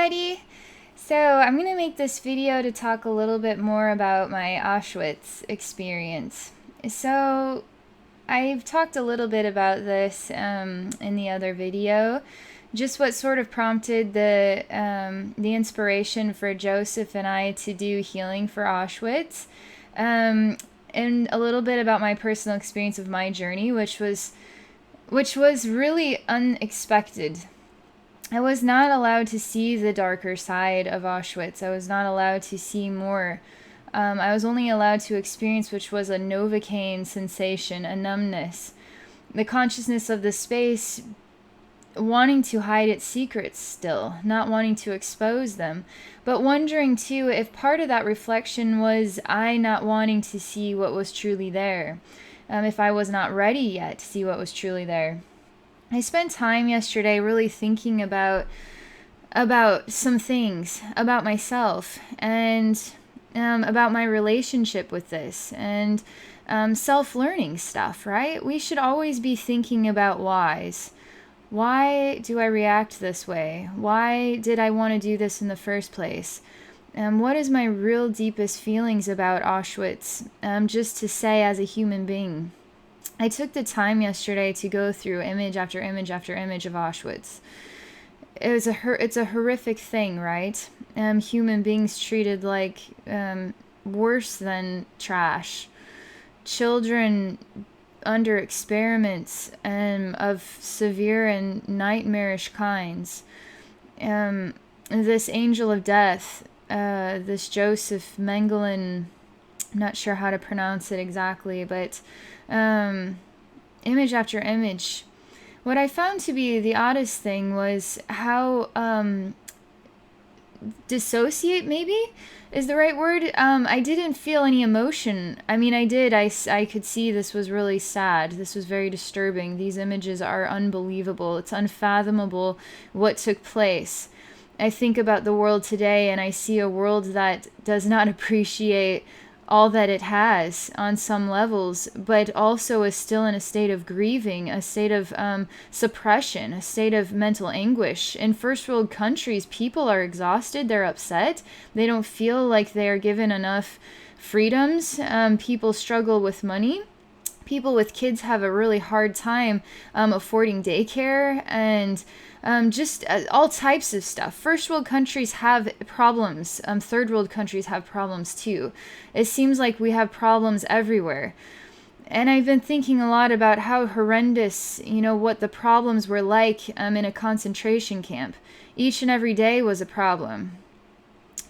everybody! So I'm going to make this video to talk a little bit more about my Auschwitz experience. So I've talked a little bit about this in the other video, just what sort of prompted the inspiration for Joseph and I to do healing for Auschwitz, and a little bit about my personal experience of my journey, which was really unexpected. I was not allowed to see the darker side of Auschwitz. I was not allowed to see more. I was only allowed to experience, which was a Novocaine sensation, a numbness, the consciousness of the space, wanting to hide its secrets still, not wanting to expose them, but wondering too if part of that reflection was I not wanting to see what was truly there, if I was not ready yet to see what was truly there. I spent time yesterday really thinking about some things, about myself, and about my relationship with this, and self-learning stuff, right? We should always be thinking about whys. Why do I react this way? Why did I want to do this in the first place? What is my real deepest feelings about Auschwitz, just to say as a human being? I took the time yesterday to go through image after image after image of Auschwitz. It's a horrific thing, right? Human beings treated like worse than trash. Children under experiments of severe and nightmarish kinds. This angel of death, this Joseph Mengele, I'm not sure how to pronounce it exactly, but image after image. What I found to be the oddest thing was how dissociate maybe is the right word. I didn't feel any emotion. I mean, I did. I could see this was really sad. This was very disturbing. These images are unbelievable. It's unfathomable what took place. I think about the world today and I see a world that does not appreciate all that it has on some levels, but also is still in a state of grieving, a state of suppression, a state of mental anguish. In first world countries, people are exhausted, they're upset, they don't feel like they are given enough freedoms. People struggle with money. People with kids have a really hard time affording daycare and just all types of stuff. First world countries have problems. Third world countries have problems too. It seems like we have problems everywhere. And I've been thinking a lot about how horrendous, what the problems were like in a concentration camp. Each and every day was a problem.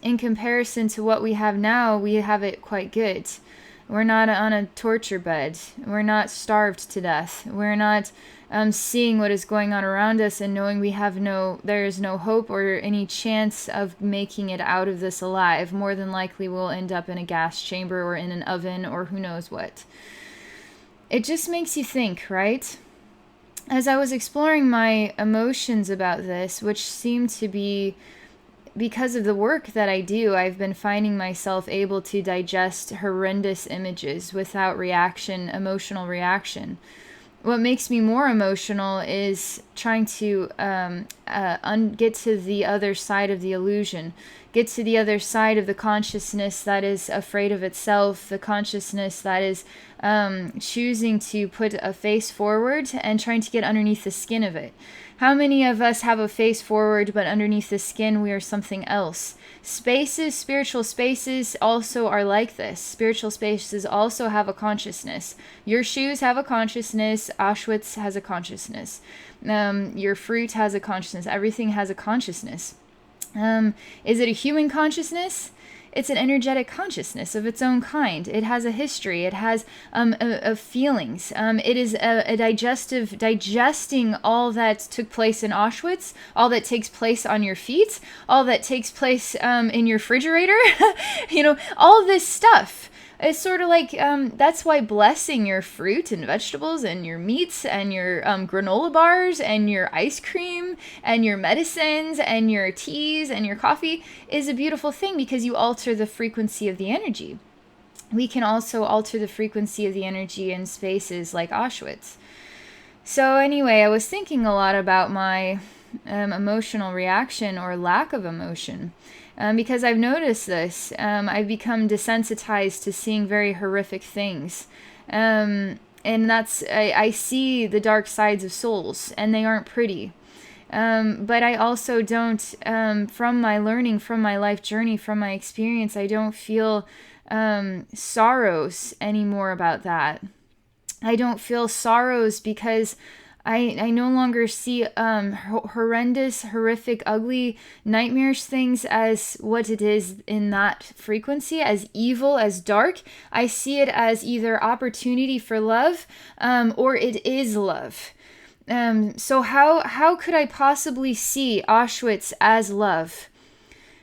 In comparison to what we have now, we have it quite good. We're not on a torture bed. We're not starved to death. We're not seeing what is going on around us and knowing there is no hope or any chance of making it out of this alive. More than likely we'll end up in a gas chamber or in an oven or who knows what. It just makes you think, right? As I was exploring my emotions about this, which seemed to be because of the work that I do, I've been finding myself able to digest horrendous images without reaction, emotional reaction. What makes me more emotional is trying to get to the other side of the illusion, get to the other side of the consciousness that is afraid of itself, the consciousness that is choosing to put a face forward and trying to get underneath the skin of it. How many of us have a face forward, but underneath the skin we are something else? Spaces, spiritual spaces also are like this. Spiritual spaces also have a consciousness. Your shoes have a consciousness. Auschwitz has a consciousness. Your fruit has a consciousness. Everything has a consciousness. Is it a human consciousness? It's an energetic consciousness of its own kind. It has a history. It has feelings. It is a digesting all that took place in Auschwitz, all that takes place on your feet, all that takes place in your refrigerator. All this stuff. It's sort of like, that's why blessing your fruit and vegetables and your meats and your granola bars and your ice cream and your medicines and your teas and your coffee is a beautiful thing, because you alter the frequency of the energy. We can also alter the frequency of the energy in spaces like Auschwitz. So anyway, I was thinking a lot about my emotional reaction or lack of emotion. Because I've noticed this. I've become desensitized to seeing very horrific things. And I see the dark sides of souls, and they aren't pretty. But I also don't, from my learning, from my life journey, from my experience, I don't feel sorrows anymore about that. I don't feel sorrows because I no longer see horrendous, horrific, ugly, nightmarish things as what it is in that frequency, as evil, as dark. I see it as either opportunity for love or it is love. So how could I possibly see Auschwitz as love?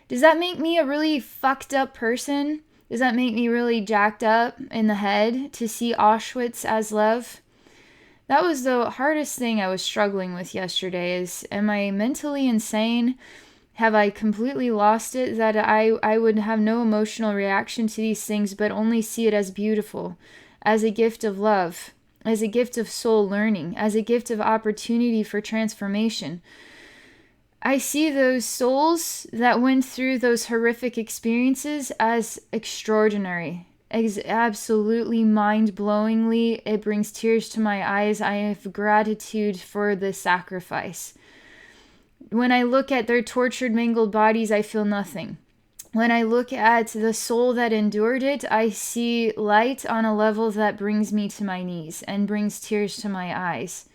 Does that make me a really fucked up person? Does that make me really jacked up in the head to see Auschwitz as love? That was the hardest thing I was struggling with yesterday is, am I mentally insane? Have I completely lost it that I would have no emotional reaction to these things but only see it as beautiful, as a gift of love, as a gift of soul learning, as a gift of opportunity for transformation? I see those souls that went through those horrific experiences as extraordinary. Absolutely mind-blowingly, it brings tears to my eyes. I have gratitude for the sacrifice. When I look at their tortured, mangled bodies, I feel nothing. When I look at the soul that endured it, I see light on a level that brings me to my knees and brings tears to my eyes.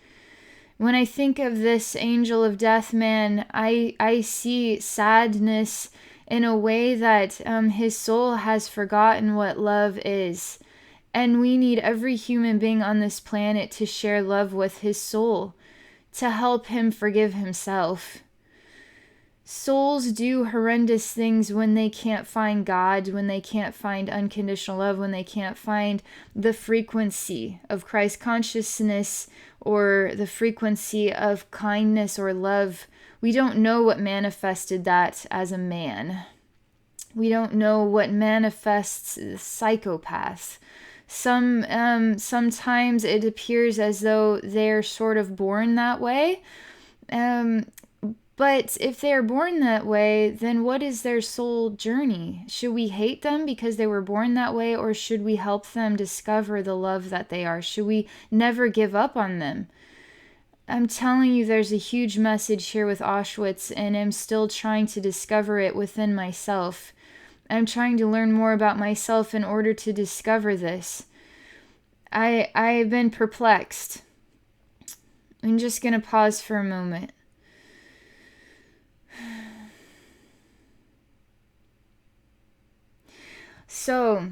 When I think of this angel of death man, I see sadness in a way that his soul has forgotten what love is. And we need every human being on this planet to share love with his soul, to help him forgive himself. Souls do horrendous things when they can't find God, when they can't find unconditional love, when they can't find the frequency of Christ consciousness or the frequency of kindness or love. We don't know what manifested that as a man. We don't know what manifests the psychopath. Sometimes it appears as though they're sort of born that way. But if they are born that way, then what is their soul journey? Should we hate them because they were born that way, or should we help them discover the love that they are? Should we never give up on them? I'm telling you, there's a huge message here with Auschwitz, and I'm still trying to discover it within myself. I'm trying to learn more about myself in order to discover this. I've been perplexed. I'm just going to pause for a moment. So,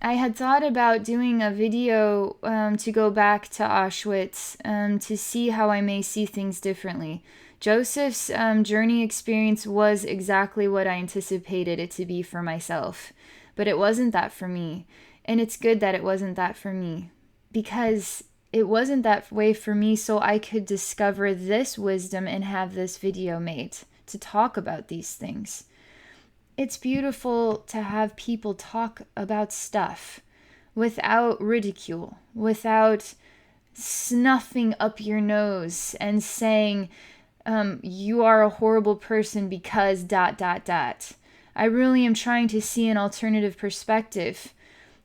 I had thought about doing a video to go back to Auschwitz to see how I may see things differently. Joseph's journey experience was exactly what I anticipated it to be for myself, but it wasn't that for me. And it's good that it wasn't that for me, because it wasn't that way for me, so I could discover this wisdom and have this video made to talk about these things. It's beautiful to have people talk about stuff without ridicule, without snuffing up your nose and saying, you are a horrible person because ... I really am trying to see an alternative perspective,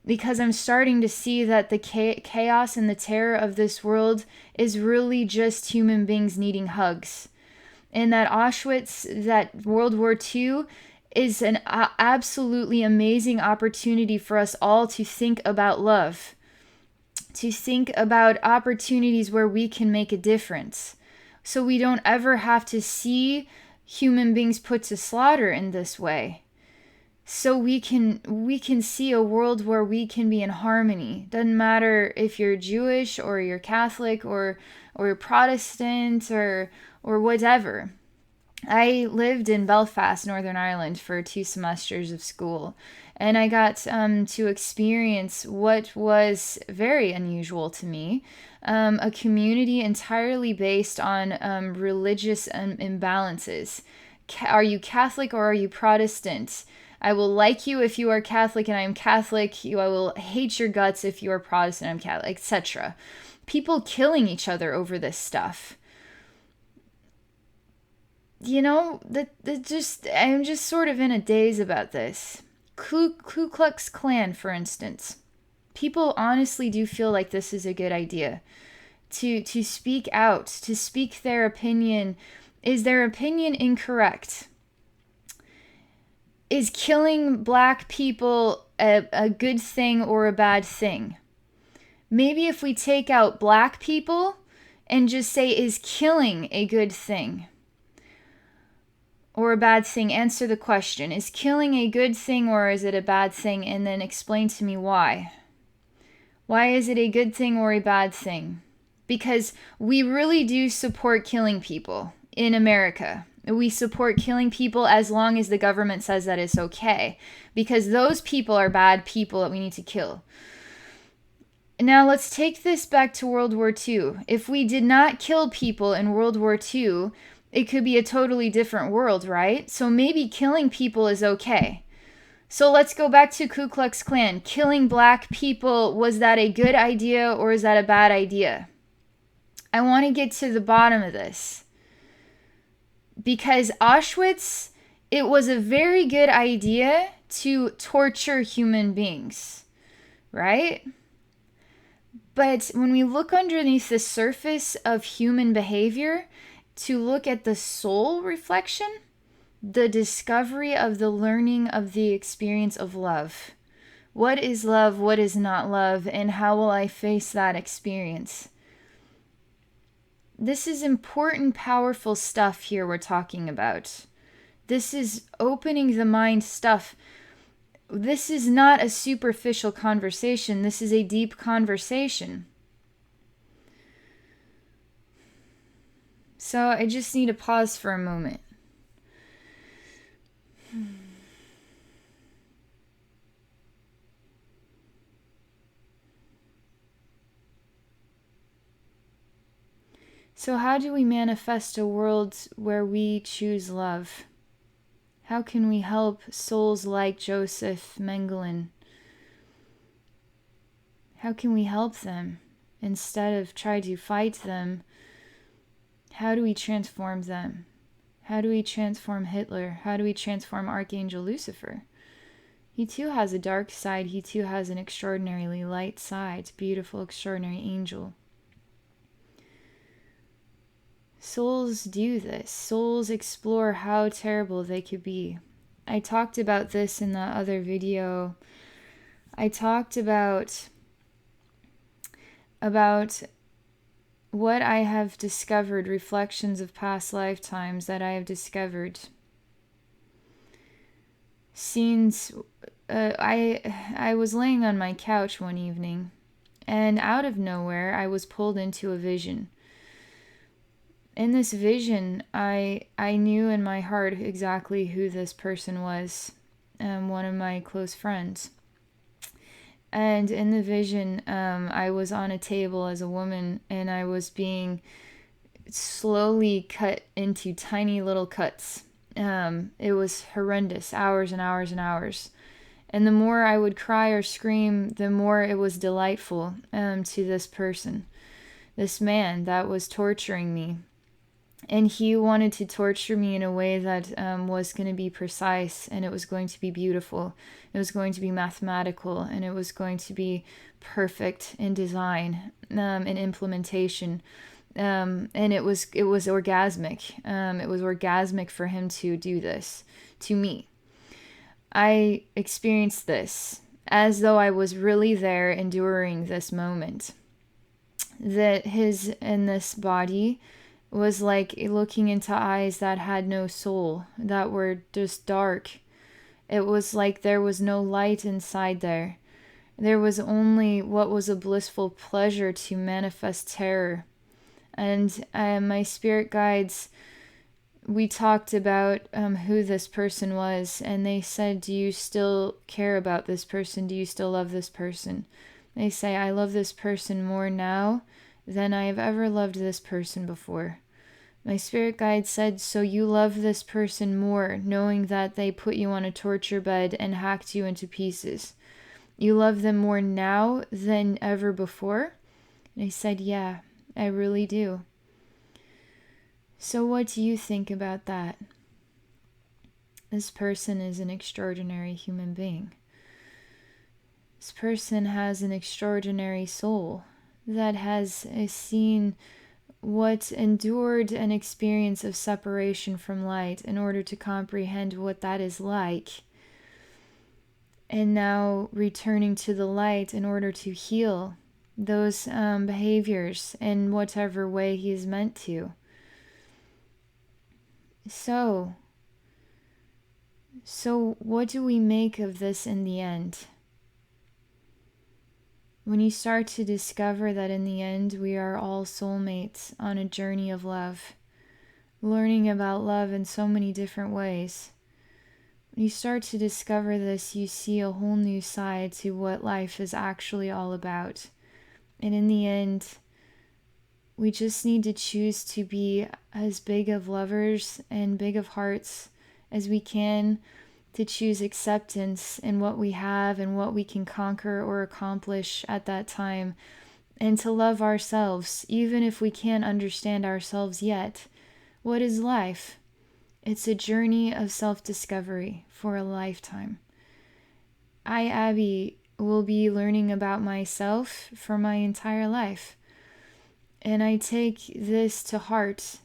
because I'm starting to see that the chaos and the terror of this world is really just human beings needing hugs. And that Auschwitz, that World War II, is an absolutely amazing opportunity for us all to think about love, to think about opportunities where we can make a difference, so we don't ever have to see human beings put to slaughter in this way. So we can see a world where we can be in harmony. Doesn't matter if you're Jewish or you're Catholic or you're Protestant or whatever. I lived in Belfast, Northern Ireland for 2 semesters of school, and I got to experience what was very unusual to me, a community entirely based on religious imbalances. Are you Catholic or are you Protestant? I will like you if you are Catholic and I am Catholic. I will hate your guts if you are Protestant and I'm Catholic, etc. People killing each other over this stuff. I'm just sort of in a daze about this. Ku Klux Klan, for instance. People honestly do feel like this is a good idea. To speak out, to speak their opinion. Is their opinion incorrect? Is killing black people a good thing or a bad thing? Maybe if we take out black people and just say, is killing a good thing or a bad thing? Answer the question. Is killing a good thing or is it a bad thing? And then explain to me why. Why is it a good thing or a bad thing? Because we really do support killing people in America. We support killing people as long as the government says that it's okay. Because those people are bad people that we need to kill. Now let's take this back to World War II. If we did not kill people in World War II, it could be a totally different world, right? So maybe killing people is okay. So let's go back to Ku Klux Klan. Killing black people, was that a good idea or is that a bad idea? I want to get to the bottom of this. Because Auschwitz, it was a very good idea to torture human beings, right? But when we look underneath the surface of human behavior, to look at the soul reflection, the discovery of the learning of the experience of love. What is love? What is not love? And how will I face that experience? This is important, powerful stuff here we're talking about. This is opening the mind stuff. This is not a superficial conversation. This is a deep conversation. So I just need to pause for a moment. So how do we manifest a world where we choose love? How can we help souls like Joseph Mengele? How can we help them instead of try to fight them? How do we transform them? How do we transform Hitler? How do we transform Archangel Lucifer? He too has a dark side. He too has an extraordinarily light side. Beautiful, extraordinary angel. Souls do this. Souls explore how terrible they could be. I talked about this in the other video. I talked about what I have discovered, reflections of past lifetimes that I have discovered. Scenes. I was laying on my couch one evening, and out of nowhere, I was pulled into a vision. In this vision, I knew in my heart exactly who this person was, one of my close friends. And in the vision, I was on a table as a woman, and I was being slowly cut into tiny little cuts. It was horrendous, hours and hours and hours. And the more I would cry or scream, the more it was delightful to this person, this man that was torturing me. And he wanted to torture me in a way that was going to be precise, and it was going to be beautiful. It was going to be mathematical, and it was going to be perfect in design and implementation. And it was orgasmic. It was orgasmic for him to do this to me. I experienced this as though I was really there enduring this moment. That his in this body was like looking into eyes that had no soul, that were just dark. It was like there was no light inside there. There was only what was a blissful pleasure to manifest terror. And my spirit guides, we talked about who this person was, and they said, do you still care about this person? Do you still love this person? They say, I love this person more now than I have ever loved this person before. My spirit guide said, so you love this person more, knowing that they put you on a torture bed and hacked you into pieces. You love them more now than ever before? And I said, yeah, I really do. So what do you think about that? This person is an extraordinary human being. This person has an extraordinary soul that has seen what endured an experience of separation from light in order to comprehend what that is like, and now returning to the light in order to heal those behaviors in whatever way he is meant to. So what do we make of this in the end? When you start to discover that in the end we are all soulmates on a journey of love, learning about love in so many different ways, when you start to discover this, you see a whole new side to what life is actually all about. And in the end, we just need to choose to be as big of lovers and big of hearts as we can, to choose acceptance in what we have and what we can conquer or accomplish at that time, and to love ourselves, even if we can't understand ourselves yet. What is life? It's a journey of self-discovery for a lifetime. I, Abbey, will be learning about myself for my entire life. And I take this to heart.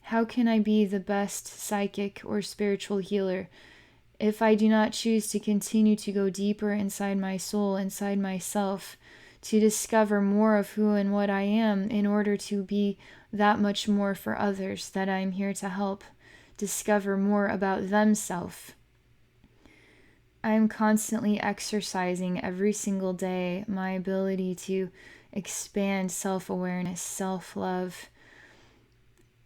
How can I be the best psychic or spiritual healer if I do not choose to continue to go deeper inside my soul, inside myself, to discover more of who and what I am in order to be that much more for others that I'm here to help discover more about themselves? I'm constantly exercising every single day my ability to expand self-awareness, self-love,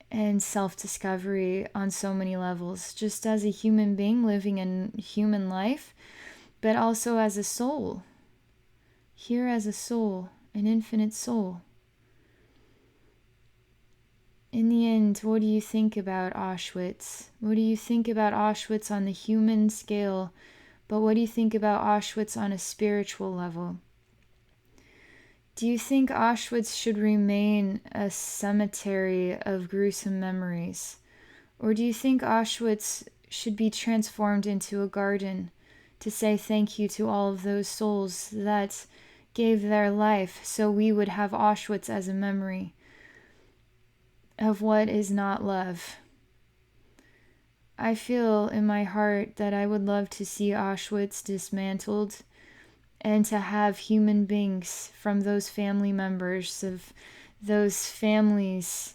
and self-discovery on so many levels, just as a human being living a human life, but also as a soul, here as a soul, an infinite soul. In the end, what do you think about Auschwitz? What do you think about Auschwitz on the human scale, but what do you think about Auschwitz on a spiritual level? Do you think Auschwitz should remain a cemetery of gruesome memories? Or do you think Auschwitz should be transformed into a garden to say thank you to all of those souls that gave their life so we would have Auschwitz as a memory of what is not love? I feel in my heart that I would love to see Auschwitz dismantled, and to have human beings from those family members of those families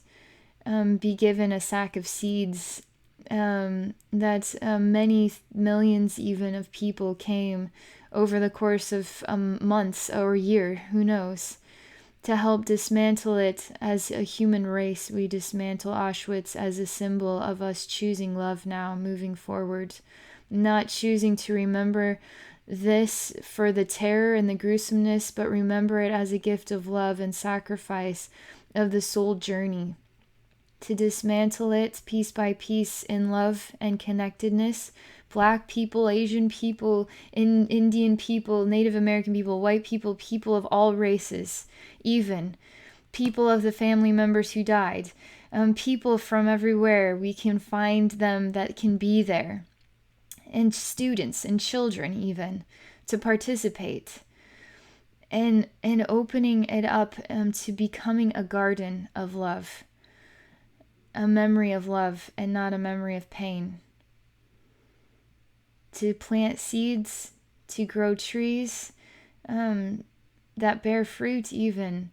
be given a sack of seeds, that many millions even of people came over the course of months or a year, who knows, to help dismantle it. As a human race, we dismantle Auschwitz as a symbol of us choosing love now, moving forward, not choosing to remember this for the terror and the gruesomeness, but remember it as a gift of love and sacrifice of the soul journey. To dismantle it piece by piece in love and connectedness. Black people, Asian people, Indian people, Native American people, white people, people of all races, even people of the family members who died, people from everywhere. We can find them that can be there. And students and children even, to participate, and opening it up to becoming a garden of love, a memory of love and not a memory of pain. To plant seeds, to grow trees that bear fruit even,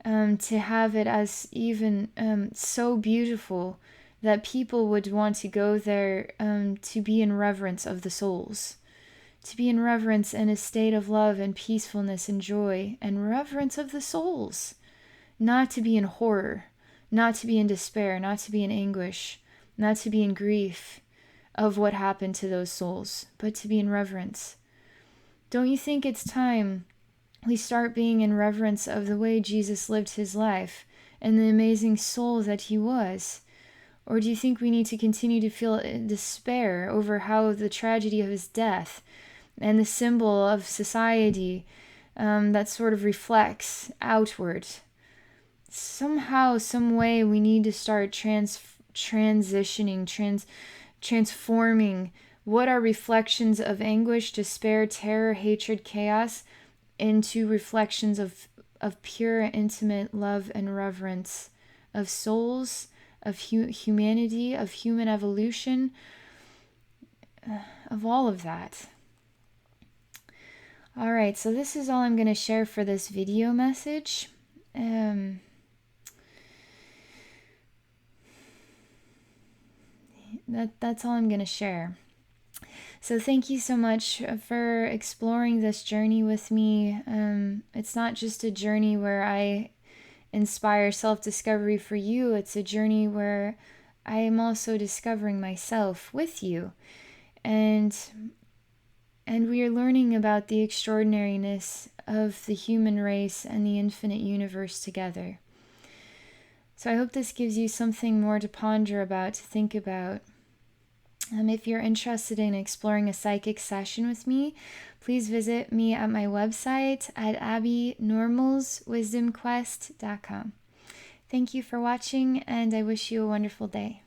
to have it as even so beautiful that people would want to go there to be in reverence of the souls, to be in reverence in a state of love and peacefulness and joy and reverence of the souls, not to be in horror, not to be in despair, not to be in anguish, not to be in grief of what happened to those souls, but to be in reverence. Don't you think it's time we start being in reverence of the way Jesus lived his life and the amazing soul that he was? Or do you think we need to continue to feel despair over how the tragedy of his death and the symbol of society that sort of reflects outward? Somehow, some way, we need to start transitioning, transforming what are reflections of anguish, despair, terror, hatred, chaos into reflections of pure, intimate love and reverence of souls, of humanity, of human evolution, of all of that. All right, so this is all I'm going to share for this video message. That's all I'm going to share. So thank you so much for exploring this journey with me. It's not just a journey where I inspire self-discovery for you. It's a journey where I am also discovering myself with you. And we are learning about the extraordinariness of the human race and the infinite universe together. So I hope this gives you something more to ponder about, to think about. If you're interested in exploring a psychic session with me, please visit me at my website at abbeynormalswisdomquest.com. Thank you for watching, and I wish you a wonderful day.